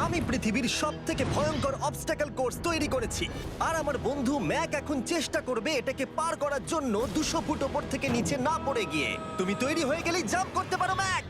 আমি পৃথিবীর সবথেকে ভয়ঙ্কর অবস্টাকল কোর্স তৈরি করেছি, আর আমার বন্ধু ম্যাক এখন চেষ্টা করবে এটাকে পার করার জন্য 200 ফুট ওপর থেকে নিচে না পড়ে গিয়ে। তুমি তৈরি হয়ে গেলেই জাম্প করতে পারো ম্যাক।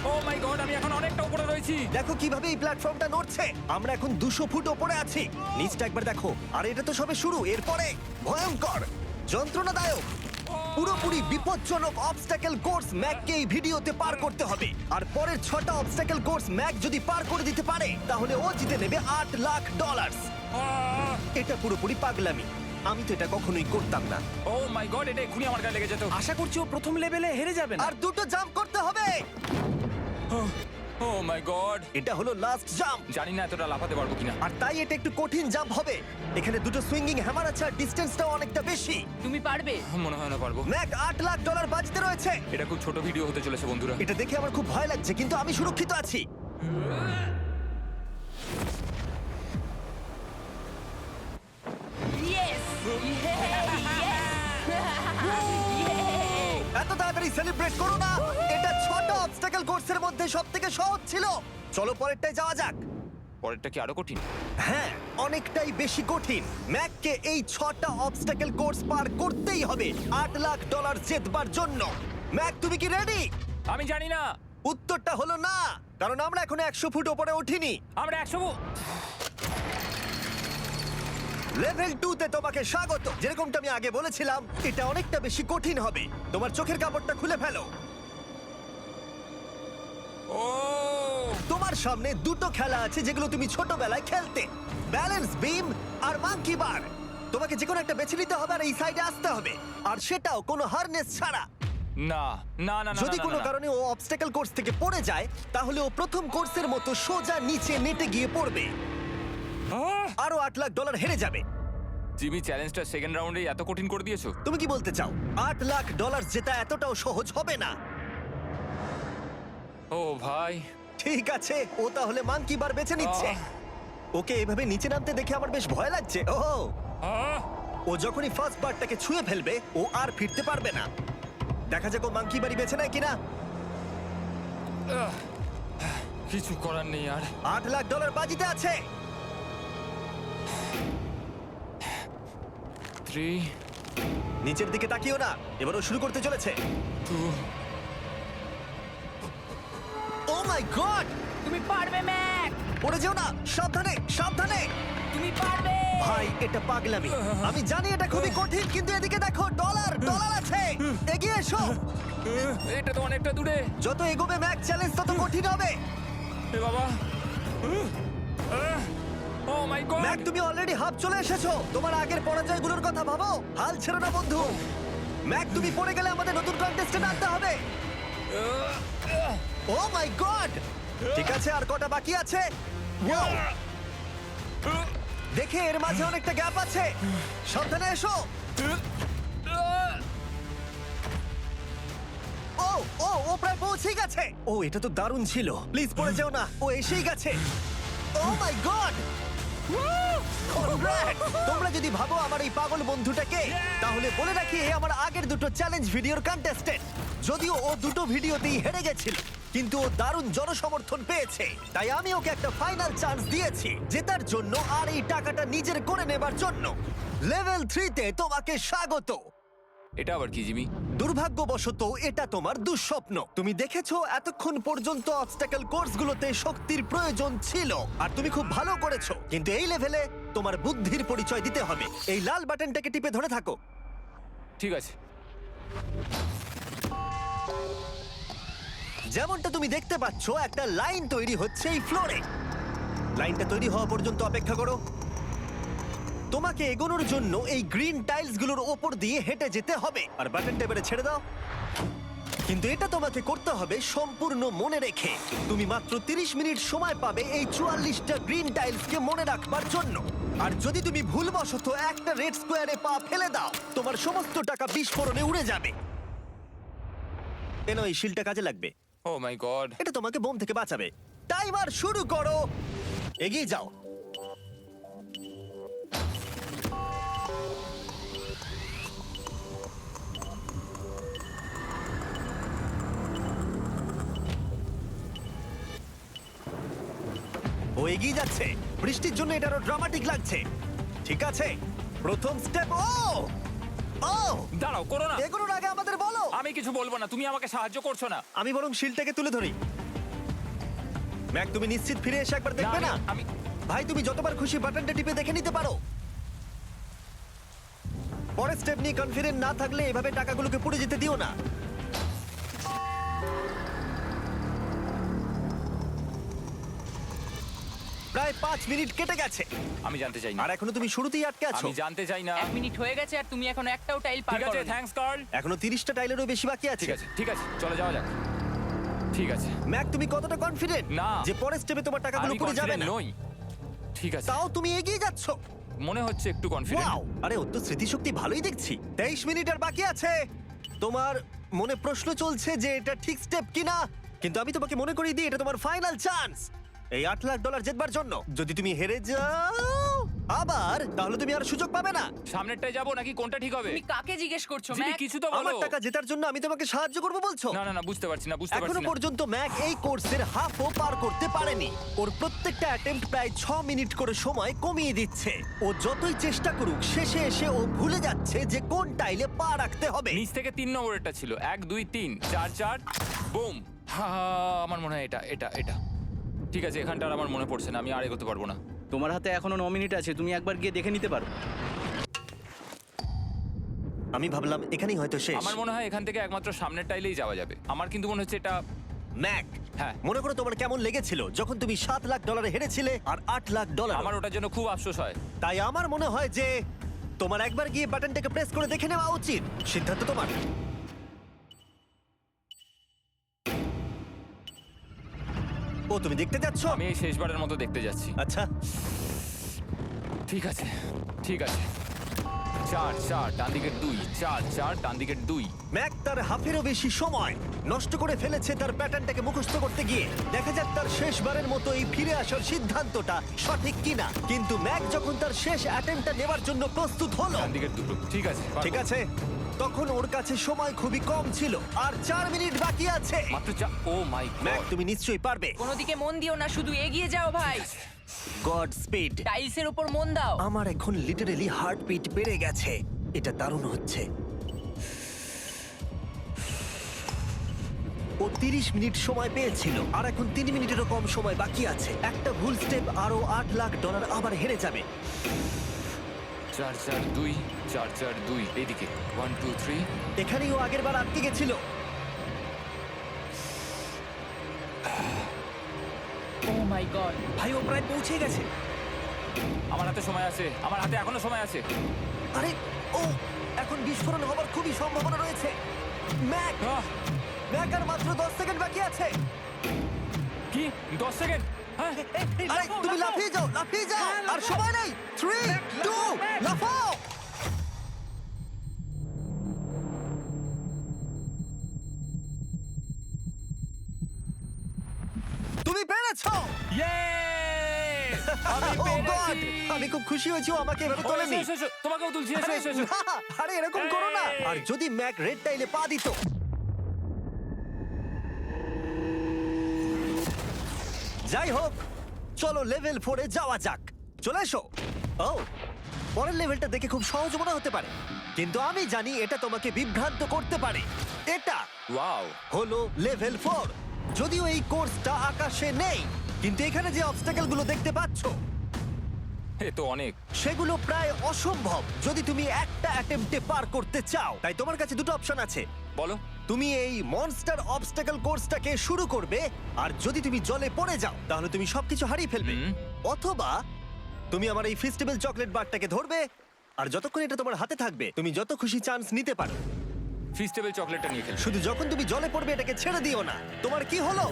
ও মাই গড, আমি এখন অনেকটা উপরে রয়েছি। দেখো কিভাবে এই প্ল্যাটফর্মটা নড়ছে। আমরা এখন 200 ফুট ওপরে আছি। নিচটা একবার দেখো। আর এটা তো সবে শুরু, এরপরে ভয়ঙ্কর, যন্ত্রণাদায়ক, পুরোপুরি বিপজ্জনক অবস্টাকল কোর্স ম্যাককে এই ভিডিওতে পার করতে হবে। আর পরের 6টা অবস্টাকল কোর্স ম্যাক যদি পার করে দিতে পারে তাহলে ও জিতে নেবে $8 লাখ। এটা পুরোপুরি পাগলামি, আমি তো এটা কখনোই করতাম না। ও মাই গড, এটা এক্ষুনি আমার গায়ে লেগে যেত। আশা করছি ও প্রথম লেভেলে হেরে যাবে না। আর 2টো জাম্প করতে হবে। ও মাই গড, এটা হলো লাস্ট জাম্প, জানি না এতটা লাফাতে পারবো কিনা। আর তাই এটা একটু কঠিন জাম্প হবে। এখানে 2টো সুইঙ্গিং হ্যামার আছে আর ডিসটেন্সটাও অনেকটা বেশি। তুমি পারবে। মনে হয় না পারবো। ম্যাক $8 লাখ বাজিতে রয়েছে। এটা খুব ছোট ভিডিও হতে চলেছে বন্ধুরা। এটা দেখে আমার খুব ভয় লাগছে, কিন্তু আমি সুরক্ষিত আছি। ইয়েস এত তাড়াতাড়ি সেলিব্রেট করো না। এটা 6টা অবস্টাকল কোর্সের মধ্যে সবথেকে সহজ ছিল। চলো পরেরটায় যাওয়া যাক। পরেরটা কি আরো কঠিন? হ্যাঁ, অনেকটাই বেশি কঠিন। ম্যাককে এই 6টা অবস্টাকল কোর্স পার করতেই হবে $8 লাখ জেতবার জন্য। ম্যাক, তুমি কি রেডি? আমি জানি না। উত্তরটা হলো না, কারণ আমরা এখনো 100 ফুট উপরে উঠিনি। আমরা 100। লেভেল 2 তে তোমাকে স্বাগত। যেরকমটা আমি আগে বলেছিলাম, এটা অনেকটা বেশি কঠিন হবে। তোমার চোখের কাপড়টা খুলে ফেলো। ও তোমার সামনে 2টো খেলা আছে যেগুলো তুমি ছোটবেলায় খেলতে, ব্যালেন্স বিম আর মাঙ্কি বার। তোমাকে যে কোনো একটা বেছে নিতে হবে আর এই সাইডে আসতে হবে, আর সেটাও কোনো হারনেস ছাড়া। না না না না, যদি না, কোনো না, না। কারণে ও অবস্টাকল কোর্স থেকে পড়ে যায় তাহলে ও প্রথম কোর্সের মতো সোজা নিচে নেটে গিয়ে পড়বে, আহ! আরো $8 লাখ হেরে যাবে। জিমি, চ্যালেঞ্জটা সেকেন্ড রাউন্ডে এত কঠিন করে দিয়েছো। তুমি কি বলতে চাও $8 লাখ জেতা এতটাও সহজ হবে না? ও ভাই, ঠিক আছে, ও তাহলে মাঙ্কি বার বেছে নিচ্ছে। আহ। ওকে এভাবে নিচে নামতে দেখে আমার বেশ ভয় লাগছে। আহ! ও যখনই ফার্স্ট বারটাকে ছুঁয়ে ফেলবে ও আর ফিরতে পারবে না। দেখা যাক ও মাঙ্কি বাড়ি বেছে নেয় কিনা। আহ! কিছু করার নেই আর। $8 লাখ বাজিতে আছে। 3 নিচের দিকে তাকিও না, এবার ও শুরু করতে চলেছে। 2 ও মাই গড, তুমি পারবে ম্যাক। পড়ে যেও না, সাবধানে সাবধানে। তুমি পারবে। ভাই, এটা পাগলামি। আমি জানি এটা খুবই কঠিন, কিন্তু এদিকে দেখো, ডলার আছে। এগিয়ে এসো। এটা তো অনেকটা দূরে। যত এগোবে ম্যাক চ্যালেঞ্জ তত কঠিন হবে। এ বাবা, ও মাই গড। ম্যাক, তুমি অলরেডি হাফ চলে এসেছো। তোমার আগের পরাজয়গুলোর কথা ভাবো, হাল ছেড়ো না বন্ধু। ম্যাক, তুমি পড়ে গেলে আমাদের নতুন কন্টেস্টেন্ট আনতে হবে। ও মাই গড, ঠিক আছে, আর কটা বাকি আছে? Wow! দেখে এর মাঝে অনেকটা গ্যাপ আছে। সাবধানে এসো। ও ও ও প্রায় পৌঁছেই গেছে। ও, এটা তো দারুণ ছিল। প্লিজ পড়ে যেও না, ও এসেই গেছে। ও মাই গড, তোমরা যদি ভাবো আমার এই পাগল বন্ধুটাকে, তাহলে বলে রাখি এ আমার আগের 2টো চ্যালেঞ্জ ভিডিওর কন্টেস্টেন্ট। যদিও ও 2টো ভিডিওতেই হেরে গেছিল, কিন্তু ও দারুণ জনসমর্থন পেয়েছে, তাই আমি ওকে একটা ফাইনাল চান্স দিয়েছি জেতার জন্য আর এই টাকাটা নিজের করে নেবার জন্য। লেভেল 3 তে তোমাকে স্বাগত। এটা আবার কি জিমি? দুর্ভাগ্যবশত এটা তোমার দুঃস্বপ্ন। তুমি দেখেছো এতক্ষণ পর্যন্ত অবস্টাকল কোর্সগুলোতে শক্তির প্রয়োজন ছিল, আর তুমি খুব ভালো করেছো, কিন্তু এই লেভেলে তোমার বুদ্ধির পরিচয় দিতে হবে। এই লাল বাটনটাকে টিপে ধরে থাকো। ঠিক আছে। যেমনটা তুমি দেখতে পাচ্ছ, একটা লাইন তৈরি হচ্ছে এই ফ্লোরে। লাইনটা তৈরি হওয়া পর্যন্ত অপেক্ষা করো। তোমাকে এগোনোর জন্য এই গ্রিন টাইলসগুলোর ওপর দিয়ে হেঁটে যেতে হবে, আর বাটনটা এবারে ছেড়ে দাও। কিন্তু এটা তোমাকে করতে হবে সম্পূর্ণ মনে রেখে। তুমি মাত্র 30 মিনিট সময় পাবে এই 44টা গ্রিন টাইলসকে মনে রাখবার জন্য। আর যদি তুমি ভুলবশত একটা রেড স্কোয়ারে পা ফেলে দাও, তোমার সমস্ত টাকা বিস্ফোরণে উড়ে যাবে। এই শিলটা কাজে লাগবে। ও মাই গড। এটা তোমাকে বোম থেকে বাঁচাবে। টাইমার শুরু করো, এগিয়ে যাও। এগিয়ে যাচ্ছে। বৃষ্টির জন্য এটা আরো ড্রামাটিক লাগছে। ঠিক আছে, প্রথম স্টেপ। ও দাঁড়াও, করো না। এগুলোর আগে আমাদের বলো। আমি কিছু বলবো না, তুমি আমাকে সাহায্য করছো না। আমি বরং শিলটাকে তুলে ধরি। ম্যাক, তুমি নিশ্চিত ফিরে এসে একবার দেখবে না? আমি ভাই, তুমি যতবার খুশি বাটনটা টিপে দেখে নিতে পারো। পরের স্টেপ নিয়ে কনফিডেন্ট না থাকলে এভাবে টাকাগুলোকে পুড়ে যেতে দিও না। প্রায় 5 মিনিট কেটে গেছে আমি জানতে চাই না। আর এখনো তুমি শুরুতেই আটকে আছো। আমি জানতে চাই না। 1 মিনিট হয়ে গেছে আর তুমি এখনো একটাও টাইল পার ঠিক আছে, করোনি। Thanks Carl. এখনো 30টা টাইলেরও বেশি বাকি আছে। ঠিক আছে, ঠিক আছে, চলে যাওয়া যাক। ঠিক আছে। ম্যাক, তুমি কতটা কনফিডেন্ট না। যে পরের স্টেপে তোমার টাকাগুলো আমি পুড়ে যাবে confident না? নই। ঠিক আছে, তাও তুমি এগিয়ে যাচ্ছ। মনে হচ্ছে একটু কনফিডেন্ট। ওয়াও, আরে ওর তো স্মৃতিশক্তি ভালোই দেখছি। 23 মিনিট আর বাকি আছে। তোমার মনে প্রশ্ন চলছে যে এটা ঠিক স্টেপ কিনা, কিন্তু আমি তোমাকে মনে করিয়ে দিই এটা তোমার ফাইনাল চান্স এই $8 লাখ জেতবার জন্য। যদি তুমি হেরে যাও আবার, তাহলে তুমি আর সুযোগ পাবে না। সামনেরটায় যাবো নাকি কোনটা ঠিক হবে? তুমি কাকে জিজ্ঞেস করছো জিমি, ম্যাক? কিছু তো আমার বলো। টাকা জেতার জন্য আমি তোমাকে সাহায্য করবো বলছো? না না না, বুঝতে পারছি না, বুঝতে এখনো পারছি না। পর্যন্ত ম্যাক এই কোর্সের হাফও পার করতে পারেনি। ওর প্রত্যেকটা অ্যাটেম্প্ট প্রায় 6 মিনিট করে সময় কমিয়ে দিচ্ছে। ও যতই চেষ্টা করুক, শেষে এসে ও ভুলে যাচ্ছে যে কোন টাইলে পা রাখতে হবে। নিচ থেকে 3 নম্বরেরটা ছিল 1 2 3 4 4 বুম। আমার মনে হয় এটা এটা এটা ঠিক আছে। এখানটা আর আমার মনে পড়ছে না, আমি আর এগোতে পারবো না। তোমার হাতে এখনো 9 মিনিট আছে, তুমি একবার গিয়ে দেখে নিতে পারো। আমি ভাবলাম এখানেই হয়তো শেষ। আমার মনে হয় এখান থেকে একমাত্র সামনের টাইলেই যাওয়া যাবে। আমার কিন্তু মনে হচ্ছে এটা। ম্যাক, হ্যাঁ। মনে করো তোমার কেমন লেগেছিল যখন তুমি $7 লাখ হেরেছিলে আর $8 লাখ। আমার ওটার জন্য খুব আফসোস হয়। তাই আমার মনে হয় যে তোমার একবার গিয়ে বাটনটাকে প্রেস করে দেখে নেওয়া উচিত। সিদ্ধান্ত তোমার। ও, তুমি দেখতে যাচ্ছ? আমি এই শেষবারের মতো দেখতে যাচ্ছি। আচ্ছা, ঠিক আছে, ঠিক আছে। 4 4 ডান দিকের 2, 4 4 ডান দিকের 2। ম্যাক তার হাফেরও বেশি সময় নষ্ট করে ফেলেছে তার প্যাটার্নটাকে মুখস্থ করতে গিয়ে। দেখা যাক তার শেষবারের মতো এই ফিরে আসার সিদ্ধান্তটা সঠিক কিনা। কিন্তু ম্যাক যখন তার শেষ অ্যাটেম্পটা নেবার জন্য প্রস্তুত হলো, ডান দিকের 2। ঠিক আছে, পারবো। ঠিক আছে, তখন ওর কাছে সময় খুবই কম ছিল আর 4 মিনিট বাকি আছে। মাত্র 4। ও মাই ম্যাক, গড। তুমি নিশ্চয়ই পারবে। কোনো দিকে মন দিও না, শুধু এগিয়ে যাও ভাই। God speed. টাইলসের উপর মন দাও। আমার এখন লিটারালি হার্টবিট বেড়ে গেছে। এটা দারুণ হচ্ছে। ও 30 মিনিট সময় পেয়েছিল আর এখন 3 মিনিটেরও কম সময় বাকি আছে। একটা ভুল স্টেপ আরো $8 লাখ আবার হেরে যাবে। 4 4 2 4 4 2 এইদিকে 1 2 3। এখানেই ও আগের বার আটকে গেছিল। ও মাই গড। ভাই, ও প্রায় পৌঁছে গেছে। আমার হাতে সময় আছে, আমার হাতে এখনো সময় আছে। আরে, ও এখন বিস্ফোরণ হবার খুবই সম্ভাবনা রয়েছে। ম্যাক, আহ, ম্যাক আর মাত্র 10 সেকেন্ড বাকি আছে। কি 10 সেকেন্ড? হ্যাঁ, আরে তুমি লাফিয়ে যাও, লাফিয়ে যাও। আর সময় নেই। 3 2 লাফাও। তুমি পেরেছো। Yay! আমি Oh God! পেরেছি। আমি খুব খুশি হয়েছি ও আমাকে এভাবে ও, তোলেনি। এসো, এসো, এসো। তোমাকেও তুলছি, এসো, আরে এসো, এসো। না, আরে এরকম করো না। এই। আর যদি ম্যাক রেড টাইলে পা দিত। যাই হোক, চলো লেভেল 4 এ যাওয়া যাক। চলে এসো। ও, পরের লেভেলটা দেখে খুব সহজ মনে হতে পারে, কিন্তু আমি জানি এটা তোমাকে বিভ্রান্ত করতে পারে। এটা ওয়াও। হলো লেভেল 4। যদিও এই কোর্সটা আকাশে নেই, কিন্তু এখানে যে অবস্টাকেল গুলো দেখতে পাচ্ছো এ তো অনেক। সেগুলো প্রায় অসম্ভব যদি তুমি একটা অ্যাটেম্পটে পার করতে চাও। তাই তোমার কাছে দুটো অপশন আছে। বলো। তুমি এই মনস্টার অবস্টাকেল কোর্সটাকে শুরু করবে, আর যদি তুমি জলে পড়ে যাও তাহলে তুমি সবকিছু হারিয়ে ফেলবে। হুম। অথবা তুমি আমার এই ফেস্টিভ্যাল চকলেট বারটাকে ধরবে, আর যতক্ষণ এটা তোমার হাতে থাকবে তুমি যত খুশি চান্স নিতে পারো। ফিস্টেবল চকলেটটা নিয়ে খেলবো। শুধু যখন তুমি জলে পড়বে এটাকে ছেড়ে দিও না। তোমার কি হলো?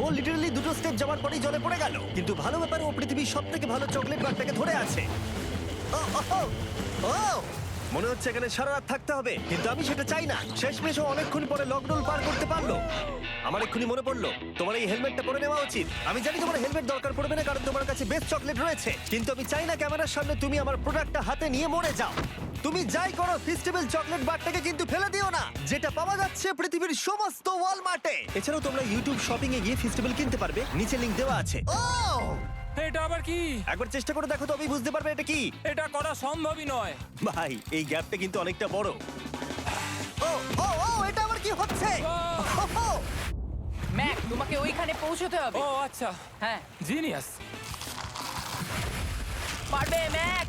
ও লিটারালি দুটো স্টেপ যাওয়ার পরেই জলে পড়ে গেল। কিন্তু ভালো ব্যাপার, ও পৃথিবীর সবথেকে ভালো চকলেট বারটাকে ধরে আছে। ও, ও, ও, ও, মনে হচ্ছে এখানে সারা রাত থাকতে হবে, কিন্তু আমি সেটা চাই না। শেষমেশ ও অনেকক্ষণ পরে লকডাউন পার করতে পারলো। আমার এক্ষুনি মনে পড়লো তোমার এই হেলমেটটা পরে নেওয়া উচিত। আমি জানি তোমার হেলমেট দরকার পড়বে না, কারণ তোমার কাছে বেস্ট চকলেট রয়েছে, কিন্তু আমি চাই না ক্যামেরার সামনে তুমি আমার প্রোডাক্টটা হাতে নিয়ে মরে যাও। তুমি যাই করো, ফেস্টিভ্যাল চকলেট বারটাকে কিন্তু ফেলে দিও না, যেটা পাওয়া যাচ্ছে পৃথিবীর সমস্ত ওয়ালমার্টে। এছাড়াও তোমরা ইউটিউব শপিং এ গিয়ে ফেস্টিভ্যাল কিনতে পারবে, নিচে লিংক দেওয়া আছে। ও এটা আবার কি? একবার চেষ্টা করে দেখো, তবেই বুঝতে পারবে এটা কি। এটা করা সম্ভবই নয়। ভাই এই গ্যাপটা কিন্তু অনেকটা বড়। ও ও ও এটা আবার কি হচ্ছে? ও, ম্যাক, তোমাকে ওইখানে পৌঁছতে হবে। ও আচ্ছা, হ্যাঁ, জিনিয়াস। পারবে ম্যাক।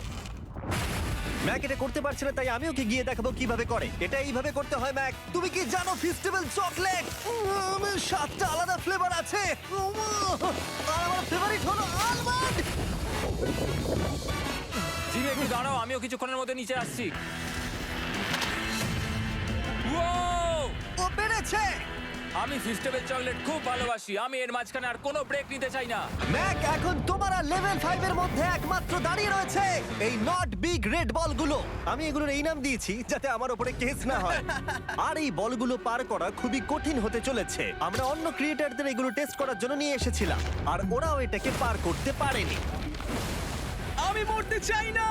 ম্যাক এটা করতে পারছে না, তাই আমি ওকে গিয়ে দেখাবো কিভাবে করে। এটা এইভাবে করতে হয় ম্যাক। তুমি কি জানো ফেস্টিভ্যাল চকলেট 7টা আলাদা ফ্লেভার আছে? আর আমার ফেভারিট হলো আলমন্ড। জিমি একটু দাঁড়াও, আমিও কিছুক্ষণের মধ্যে নিচে আসছি। Wow! ও পেরেছে। আমি ফেস্টিভ্যাল চকলেট খুব ভালোবাসি। আমি এর মাঝখানে আর কোনো ব্রেক নিতে চাই না। ম্যাক এখন তোমার আর লেভেল 5 এর মধ্যে একমাত্র দাঁড়িয়ে রয়েছে এই নট বিগ রেড বলগুলো। আমি এগুলোর এই নাম দিয়েছি যাতে আমার উপরে কেস না হয়। আর এই বলগুলো পার করা খুবই কঠিন হতে চলেছে। আমরা অন্য ক্রিয়েটরদের এগুলো টেস্ট করার জন্য নিয়ে এসেছিলাম, আর ওরাও এটাকে পার করতে পারেনি। আমি মরতে চাই না।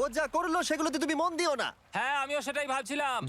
ও যা করলো সেগুলোতে তুমি মন দিও না। হ্যাঁ, আমিও সেটাই ভাবছিলাম।